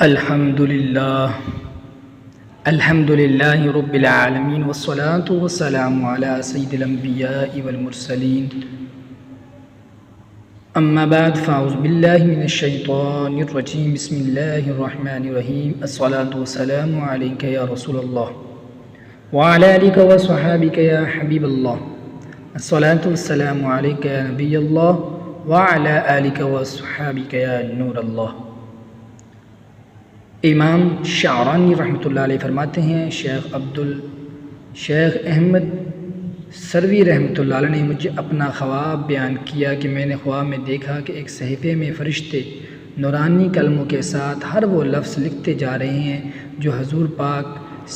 الحمد للہ رب العالمین والصلاة والسلام علی سید الانبیاء والمرسلین اما بعد فاعوذ باللہ من الشیطان الرجیم بسم اللہ الرحمن الرحیم الصلاة والسلام علیک یا رسول اللہ وعلی آلک وصحابک یا حبیب اللہ الصلاة والسلام علیک یا نبی اللہ وعلی آلک وصحابک یا نور اللہ۔ امام شعرانی رحمۃ اللہ علیہ فرماتے ہیں شیخ احمد سروی رحمۃ اللہ علیہ نے مجھے اپنا خواب بیان کیا کہ میں نے خواب میں دیکھا کہ ایک صحیفے میں فرشتے نورانی کلموں کے ساتھ ہر وہ لفظ لکھتے جا رہے ہیں جو حضور پاک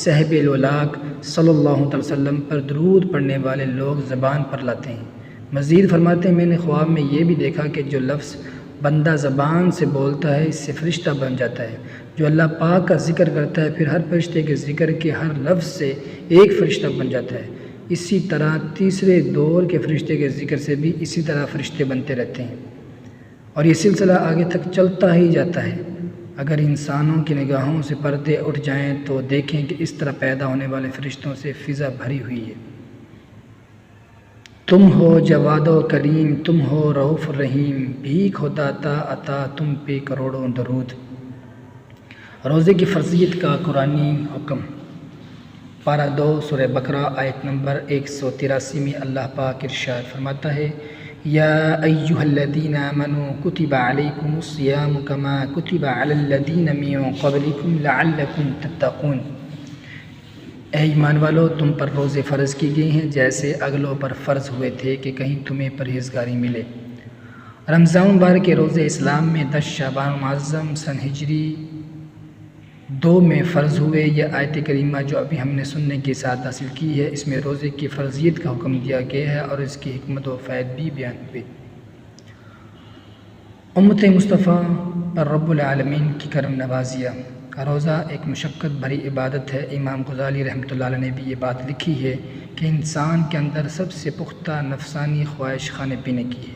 صاحب الولاق صلی اللہ علیہ وسلم پر درود پڑھنے والے لوگ زبان پر لاتے ہیں۔ مزید فرماتے ہیں میں نے خواب میں یہ بھی دیکھا کہ جو لفظ بندہ زبان سے بولتا ہے اس سے فرشتہ بن جاتا ہے، جو اللہ پاک کا ذکر کرتا ہے پھر ہر فرشتے کے ذکر کے ہر لفظ سے ایک فرشتہ بن جاتا ہے۔ اسی طرح تیسرے دور کے فرشتے کے ذکر سے بھی اسی طرح فرشتے بنتے رہتے ہیں اور یہ سلسلہ آگے تک چلتا ہی جاتا ہے۔ اگر انسانوں کی نگاہوں سے پردے اٹھ جائیں تو دیکھیں کہ اس طرح پیدا ہونے والے فرشتوں سے فضا بھری ہوئی ہے۔ تم ہو جواد و کریم، تم ہو رؤوف الرحیم، بھیک ہو داتا عطا، تم پہ کروڑوں درود۔ روزے کی فرضیت کا قرآنی حکم، پارہ 2 سورہ بقرہ آیت نمبر 183 میں اللہ پاک ارشاد فرماتا ہے یا ایھا الذین آمنوا کتب علیکم الصیام کما کتب علی الذین من قبلکم لعلکم تتقون۔ اے ایمان والو، تم پر روزے فرض کی گئی ہیں جیسے اگلوں پر فرض ہوئے تھے کہ کہیں تمہیں پرہیزگاری ملے۔ رمضان مبارک کے روزے اسلام میں 10 شعبان معظم سن ہجری 2 میں فرض ہوئے۔ یہ آیت کریمہ جو ابھی ہم نے سننے کے ساتھ حاصل کی ہے، اس میں روزے کی فرضیت کا حکم دیا گیا ہے اور اس کی حکمت و فوائد بھی بیان ہوئے۔ امت مصطفیٰ پر رب العالمین کی کرم نوازیہ۔ روزہ ایک مشقت بھری عبادت ہے۔ امام غزالی رحمۃ اللہ علیہ نے بھی یہ بات لکھی ہے کہ انسان کے اندر سب سے پختہ نفسانی خواہش کھانے پینے کی ہے۔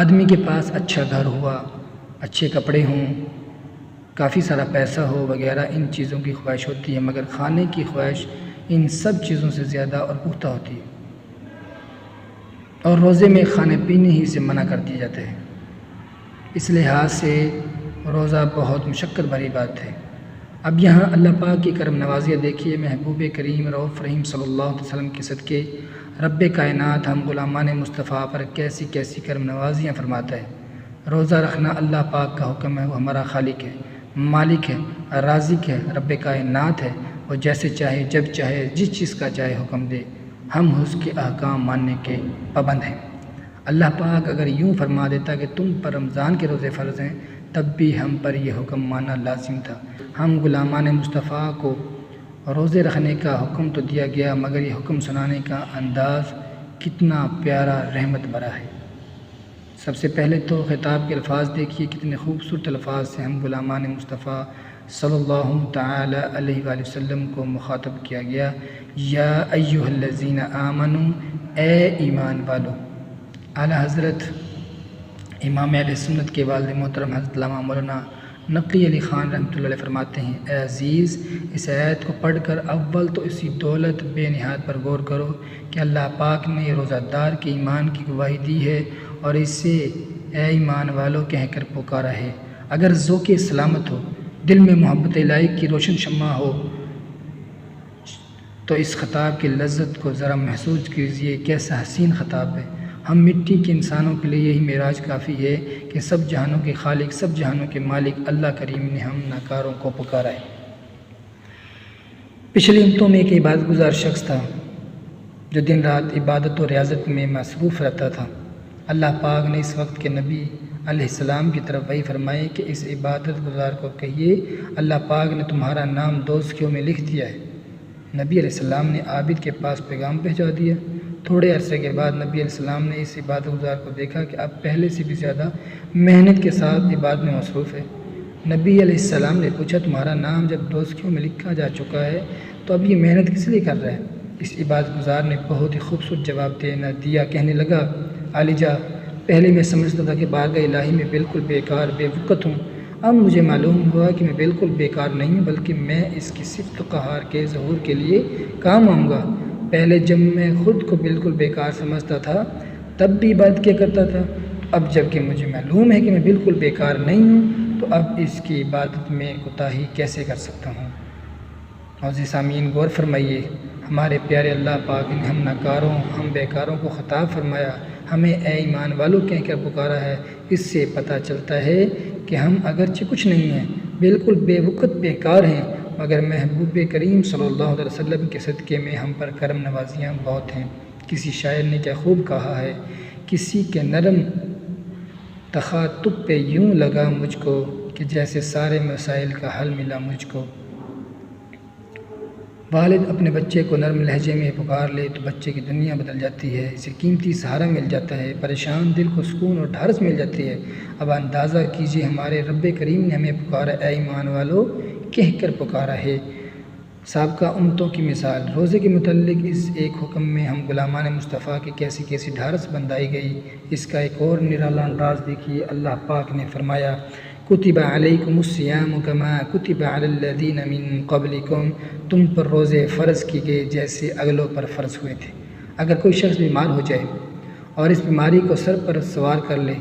آدمی کے پاس اچھا گھر ہوا، اچھے کپڑے ہوں، کافی سارا پیسہ ہو وغیرہ، ان چیزوں کی خواہش ہوتی ہے، مگر کھانے کی خواہش ان سب چیزوں سے زیادہ اور پختہ ہوتی ہے اور روزے میں کھانے پینے ہی سے منع کر دیا جاتا ہے۔ اس لحاظ سے روزہ بہت مشقت بھری بات ہے۔ اب یہاں اللہ پاک کی کرم نوازیاں دیکھیے، محبوب کریم رؤوف رحیم صلی اللہ علیہ وسلم کے صدقے رب کائنات ہم غلامان مصطفیٰ پر کیسی کیسی کرم نوازیاں فرماتا ہے۔ روزہ رکھنا اللہ پاک کا حکم ہے، وہ ہمارا خالق ہے، مالک ہے، رازق ہے، رب کائنات ہے، وہ جیسے چاہے جب چاہے جس چیز کا چاہے حکم دے، ہم اس کے احکام ماننے کے پابند ہیں۔ اللہ پاک اگر یوں فرما دیتا کہ تم پر رمضان کے روزے فرض ہیں تب بھی ہم پر یہ حکم ماننا لازم تھا۔ ہم غلامان مصطفیٰ کو روزے رکھنے کا حکم تو دیا گیا، مگر یہ حکم سنانے کا انداز کتنا پیارا، رحمت بھرا ہے۔ سب سے پہلے تو خطاب کے الفاظ دیکھیے، کتنے خوبصورت الفاظ سے ہم غلامان مصطفیٰ صلی اللہ تعالی علیہ وآلہ وسلم کو مخاطب کیا گیا۔ یا ایھا الذین آمنوا، اے ایمان والو۔ اعلیٰ حضرت امام اہل سنت کے والد محترم حضرت علامہ مولانا نقی علی خان رحمۃ اللہ علیہ فرماتے ہیں اے عزیز، اس آیت کو پڑھ کر اول تو اسی دولت بے نہایت پر غور کرو کہ اللہ پاک نے روزہ دار کے ایمان کی گواہی دی ہے اور اسے اے ایمان والو کہہ کر پکارا ہے۔ اگر ذوق سلامت ہو، دل میں محبت الہی کی روشن شمع ہو تو اس خطاب کی لذت کو ذرا محسوس کیجیے، کیسا حسین خطاب ہے۔ ہم مٹی کے انسانوں کے لیے یہی معراج کافی ہے کہ سب جہانوں کے خالق، سب جہانوں کے مالک اللہ کریم نے ہم ناکاروں کو پکارا ہے۔ پچھلی امتوں میں ایک عبادت گزار شخص تھا جو دن رات عبادت و ریاضت میں مصروف رہتا تھا۔ اللہ پاک نے اس وقت کے نبی علیہ السلام کی طرف وحی فرمائی کہ اس عبادت گزار کو کہیے اللہ پاک نے تمہارا نام دوزخیوں میں لکھ دیا ہے۔ نبی علیہ السلام نے عابد کے پاس پیغام بھیجا دیا۔ تھوڑے عرصے کے بعد نبی علیہ السلام نے اس عبادت گزار کو دیکھا کہ اب پہلے سے بھی زیادہ محنت کے ساتھ عبادت میں مصروف ہے۔ نبی علیہ السلام نے پوچھا تمہارا نام جب دوزخیوں میں لکھا جا چکا ہے تو اب یہ محنت کس لیے کر رہا ہے؟ اس عبادت گزار نے بہت ہی خوبصورت جواب دیا، کہنے لگا عالی جا، پہلے میں سمجھتا تھا کہ بارگاہ الہی میں بالکل بیکار بے وقت ہوں اب مجھے معلوم ہوا کہ میں بالکل بیکار نہیں ہوں، بلکہ میں اس کی صفت قہار کے ظہور کے لیے کام آؤں گا۔ پہلے جب میں خود کو بالکل بیکار سمجھتا تھا تب بھی عبادت کیا کرتا تھا، اب جب کہ مجھے معلوم ہے کہ میں بالکل بیکار نہیں ہوں تو اب اس کی عبادت میں کوتاہی کیسے کر سکتا ہوں۔ معزز سامعین، غور فرمائیے، ہمارے پیارے اللہ پاک نے ہم ناکاروں، ہم بیکاروں کو خطاب فرمایا، ہمیں اے ایمان والوں کہہ کر پکارا ہے۔ اس سے پتہ چلتا ہے کہ ہم اگرچہ کچھ نہیں ہیں، بالکل بے وقت بیکار ہیں، مگر محبوب کریم صلی اللہ علیہ وسلم کے صدقے میں ہم پر کرم نوازیاں بہت ہیں۔ کسی شاعر نے کیا خوب کہا ہے، کسی کے نرم تخاطب پہ یوں لگا مجھ کو کہ جیسے سارے مسائل کا حل ملا مجھ کو۔ والد اپنے بچے کو نرم لہجے میں پکار لے تو بچے کی دنیا بدل جاتی ہے، اسے قیمتی سہارا مل جاتا ہے، پریشان دل کو سکون اور ڈھارس مل جاتی ہے۔ اب اندازہ کیجیے ہمارے رب کریم نے ہمیں پکارا، اے ایمان والو کہہ کر پکارا ہے۔ سابقہ امتوں کی مثال، روزے کے متعلق اس ایک حکم میں ہم غلامان مصطفیٰ کی کیسی کیسی ڈھارس بندائی گئی۔ اس کا ایک اور نرالا انداز دیکھیے، اللہ پاک نے فرمایا کتب علیکم الصیام کما کتب علی الذین من قبلکم، تم پر روزے فرض کی گئے جیسے اگلوں پر فرض ہوئے تھے۔ اگر کوئی شخص بیمار ہو جائے اور اس بیماری کو سر پر سوار کر لے،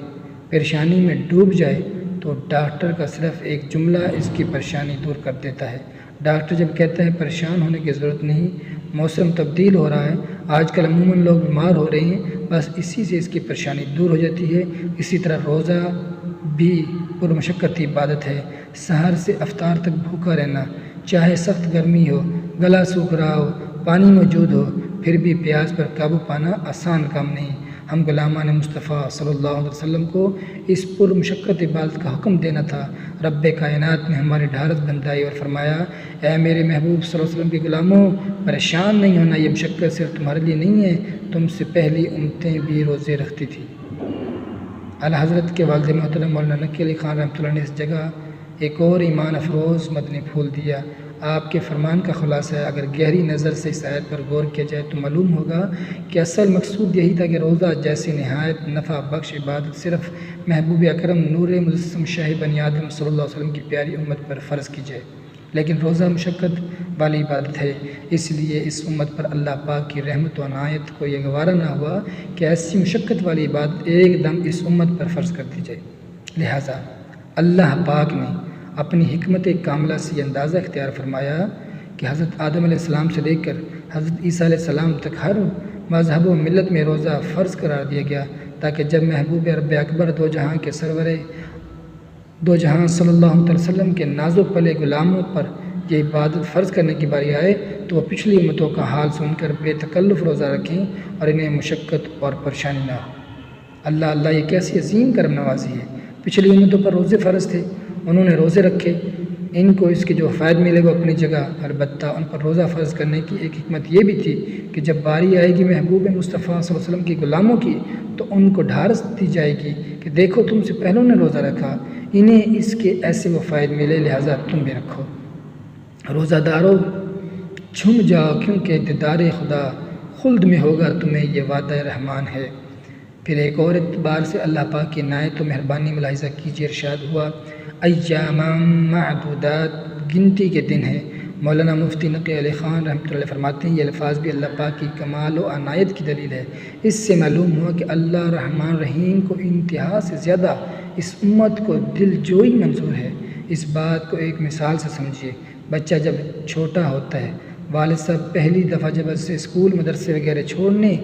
پریشانی میں ڈوب جائے، تو ڈاکٹر کا صرف ایک جملہ اس کی پریشانی دور کر دیتا ہے۔ ڈاکٹر جب کہتا ہے پریشان ہونے کی ضرورت نہیں، موسم تبدیل ہو رہا ہے، آج کل عموماً لوگ بیمار ہو رہے ہیں، بس اسی سے اس کی پریشانی دور ہو جاتی ہے۔ اسی طرح روزہ بھی پرمشقتی عبادت ہے۔ سحر سے افطار تک بھوکا رہنا، چاہے سخت گرمی ہو، گلا سوکھ رہا ہو، پانی موجود ہو، پھر بھی پیاس پر قابو پانا آسان کام نہیں۔ ہم غلامان مصطفیٰ صلی اللہ علیہ وسلم کو اس پرمشقت عبادت کا حکم دینا تھا۔ رب کائنات نے ہماری ڈھارس بندائی اور فرمایا، اے میرے محبوب صلی اللہ علیہ وسلم کے غلاموں، پریشان نہیں ہونا، یہ مشقت صرف تمہارے لیے نہیں ہے، تم سے پہلی امتیں بھی روزے رکھتی تھیں۔ اعلیٰ حضرت کے والد محترم مولانا نقی علی خان رحمۃ اللہ نے اس جگہ ایک اور ایمان افروز مدنی پھول دیا۔ آپ کے فرمان کا خلاصہ ہے، اگر گہری نظر سے اس آیت پر غور کیا جائے تو معلوم ہوگا کہ اصل مقصود یہی تھا کہ روزہ جیسی نہایت نفع بخش عبادت صرف محبوب اکرم نور مجسم شاہ بنی آدم صلی اللہ علیہ وسلم کی پیاری امت پر فرض کی جائے، لیکن روزہ مشقت والی عبادت ہے، اس لیے اس امت پر اللہ پاک کی رحمت و عنایت کو یہ گوارا نہ ہوا کہ ایسی مشقت والی عبادت ایک دم اس امت پر فرض کر دی جائے۔ لہٰذا اللہ پاک نے اپنی حکمت کاملہ سے یہ اندازہ اختیار فرمایا کہ حضرت آدم علیہ السلام سے لے کر حضرت عیسیٰ علیہ السلام تک ہر مذہب و ملت میں روزہ فرض قرار دیا گیا، تاکہ جب محبوب رب اکبر دو جہاں کے سرور دو جہاں صلی اللہ علیہ وسلم کے ناز و پلے غلاموں پر یہ عبادت فرض کرنے کی باری آئے تو وہ پچھلی امتوں کا حال سن کر بے تکلف روزہ رکھیں اور انہیں مشقت اور پریشانی نہ ہو۔ اللہ یہ کیسی عظیم کرم نوازی ہے، پچھلی امتوں پر روزے فرض تھے، انہوں نے روزے رکھے، ان کو اس کے جو فائد ملے گا اپنی جگہ، البتہ ان پر روزہ فرض کرنے کی ایک حکمت یہ بھی تھی کہ جب باری آئے گی محبوب مصطفیٰ صلی اللہ علیہ وسلم کے غلاموں کی تو ان کو ڈھارس دی جائے گی کہ دیکھو تم سے پہلوں نے روزہ رکھا، انہیں اس کے ایسے وہ فائد ملے، لہٰذا تم بھی رکھو۔ روزہ دارو جھوم جاؤ کیونکہ دیدار خدا خلد میں ہوگا، تمہیں یہ وعدہ رحمان ہے۔ پھر ایک اور اعتبار سے اللہ پاک کی عنایت و مہربانی ملاحظہ کیجیے، ارشاد ہوا ایاما معدودات، گنتی کے دن ہیں۔ مولانا مفتی نقی علی خان رحمۃ اللہ فرماتے ہیں یہ الفاظ بھی اللہ پاک کی کمال و عنایت کی دلیل ہے۔ اس سے معلوم ہوا کہ اللہ رحمان رحیم کو انتہا سے زیادہ اس امت کو دل جوئی منظور ہے۔ اس بات کو ایک مثال سے سمجھیے، بچہ جب چھوٹا ہوتا ہے، والد صاحب پہلی دفعہ جب اسے اسکول مدرسے وغیرہ چھوڑنے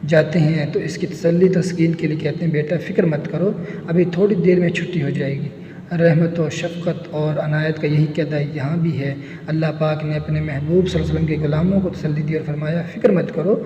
جاتے ہیں تو اس کی تسلی تسکین کے لیے کہتے ہیں بیٹا فکر مت کرو، ابھی تھوڑی دیر میں چھٹی ہو جائے گی۔ رحمت و شفقت اور عنایت کا یہی قاعدہ یہاں بھی ہے۔ اللہ پاک نے اپنے محبوب صلی اللہ علیہ وسلم کے غلاموں کو تسلی دی اور فرمایا فکر مت کرو،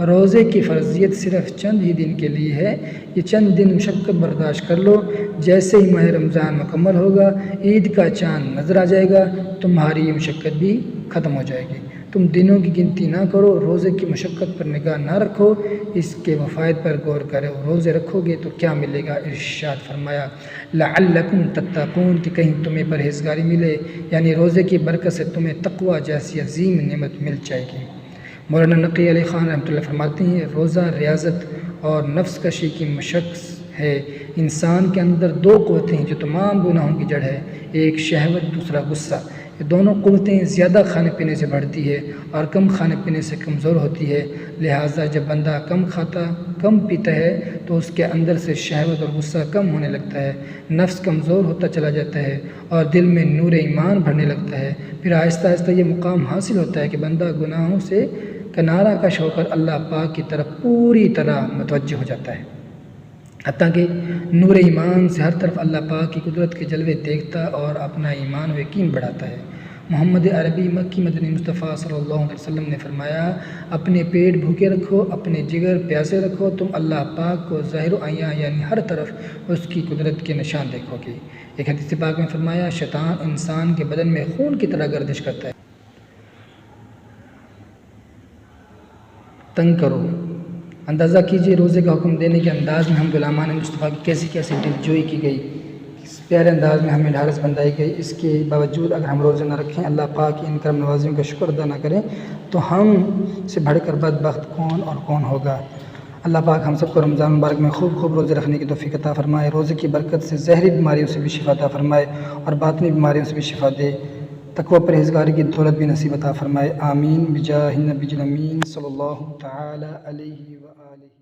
روزے کی فرضیت صرف چند ہی دن کے لیے ہے، یہ چند دن مشقت برداشت کر لو، جیسے ہی ماہ رمضان مکمل ہوگا، عید کا چاند نظر آ جائے گا، تمہاری یہ مشقت بھی ختم ہو جائے گی۔ تم دنوں کی گنتی نہ کرو، روزے کی مشقت پر نگاہ نہ رکھو، اس کے مفائد پر غور کرو، روزے رکھو گے تو کیا ملے گا؟ ارشاد فرمایا لعلکم تتقون، کہ کہیں تمہیں پرہیزگاری ملے، یعنی روزے کی برکت سے تمہیں تقوی جیسی عظیم نعمت مل جائے گی۔ مولانا نقی علی خان رحمۃ اللہ فرماتے ہیں روزہ ریاضت اور نفس کشی کی مشق ہے۔ انسان کے اندر دو قوتیں ہیں جو تمام گناہوں کی جڑ ہے، ایک شہوت، دوسرا غصہ۔ یہ دونوں قوتیں زیادہ کھانے پینے سے بڑھتی ہے اور کم کھانے پینے سے کمزور ہوتی ہے۔ لہٰذا جب بندہ کم کھاتا، کم پیتا ہے تو اس کے اندر سے شہوت اور غصہ کم ہونے لگتا ہے، نفس کمزور ہوتا چلا جاتا ہے اور دل میں نور ایمان بھرنے لگتا ہے۔ پھر آہستہ آہستہ یہ مقام حاصل ہوتا ہے کہ بندہ گناہوں سے کنارہ کش ہو کر اللہ پاک کی طرف پوری طرح متوجہ ہو جاتا ہے، حتیٰ کہ نور ایمان سے ہر طرف اللہ پاک کی قدرت کے جلوے دیکھتا اور اپنا ایمان و یقین بڑھاتا ہے۔ محمد عربی مکی مدنی مصطفیٰ صلی اللہ علیہ وسلم نے فرمایا، اپنے پیٹ بھوکے رکھو، اپنے جگر پیاسے رکھو، تم اللہ پاک کو ظاہر و عیاں یعنی ہر طرف اس کی قدرت کے نشان دیکھو گے۔ ایک حدیث پاک میں فرمایا، شیطان انسان کے بدن میں خون کی طرح گردش کرتا ہے۔ تنگ کرو۔ اندازہ کیجئے روزے کا حکم دینے کے انداز میں ہم غلامان مصطفیٰ کی کیسی کیسی دل جوئی کی گئی، اس پیارے انداز میں ہمیں ڈھارس بندائی گئی۔ اس کے باوجود اگر ہم روزے نہ رکھیں، اللہ پاک کی ان کرم نوازیوں کا شکر ادا نہ کریں تو ہم سے بڑھ کر بدبخت کون اور کون ہوگا۔ اللہ پاک ہم سب کو رمضان مبارک میں خوب خوب روزے رکھنے کی توفیق عطا فرمائے، روزے کی برکت سے ظاہری بیماریوں سے بھی شفا عطا فرمائے اور باطنی بیماریوں سے بھی شفا دے، تقوی پرہیزگاری کی دولت بھی نصیب عطا فرمائے، آمین بجاہ النبی الامین صلی اللہ تعالی علیہ وآلہ۔